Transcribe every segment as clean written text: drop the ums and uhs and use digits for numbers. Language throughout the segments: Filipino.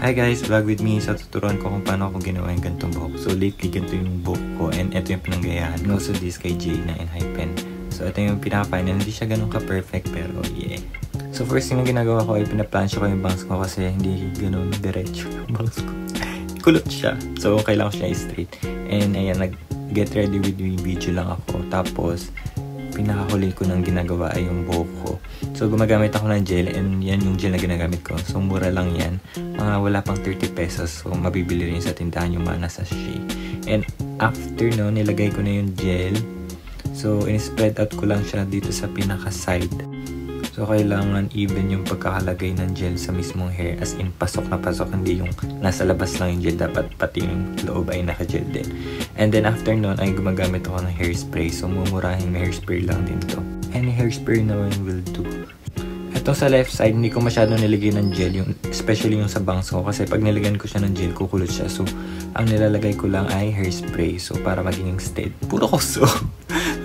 Hi guys, vlog with me. So tuturuan ko kung paano ako ginawa yung ganitong buhok. So lately, ganito yung buhok ko and ito yung pinanggayahan. And also this kay Jay na Enhypen. So ito yung pinaka-final. Hindi siya ganun ka-perfect pero yeah. So first thing na ginagawa ko ay pinaplansya ko yung bangs ko kasi hindi ganun diretso yung bangs ko. Kulot siya. So kailangan ko siya straight. And ayan, nag-get ready with me video lang ako. Tapos pinakahuli ko nang ginagawa ay yung buhok ko. So gumagamit ako ng gel and yan yung gel na ginagamit ko. So mura lang yan. Mga wala pang 30 pesos. So mabibili rin sa tindahan yung mga nasa sachet. And after no, nilagay ko na yung gel. So in-spread out ko lang siya dito sa pinaka-side. So kailangan even yung pagkakalagay ng gel sa mismong hair. As in pasok na pasok. Hindi yung nasa labas lang yung gel. Dapat pati yung loob ay naka-gel din. And then after nun ay gumagamit ako ng hairspray. So mumurahing na hairspray lang din to. Any hairspray naman will do. Ito sa left side, hindi ko masyadong nilagay ng gel. Especially yung sa bangs ko. Kasi pag nilagyan ko siya ng gel, kukulot siya. So ang nilalagay ko lang ay hairspray. So para maging steady. Puro ko so.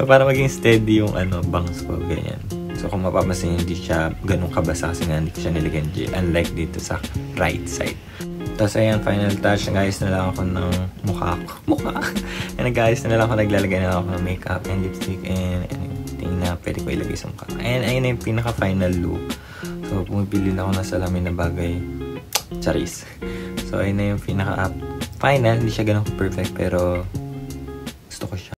Para maging steady yung bangs ko. Ganyan. So kung mapapansin, hindi siya ganun kabasa kasi nga hindi ko siya nilagyan ng gel. Unlike dito sa right side. Tapos ayan, final touch. Nag-ayos na lang ako ng mukha ko. And nag-ayos na lang ako. Naglalagay na lang ako ng makeup and lipstick and anything na pwede ko ilagay sa mukha. And ayun na yung pinaka-final look. So pumipili na ako ng salamin na bagay. Charis. So ayun na yung pinaka-final. Hindi siya ganun perfect pero gusto ko siya.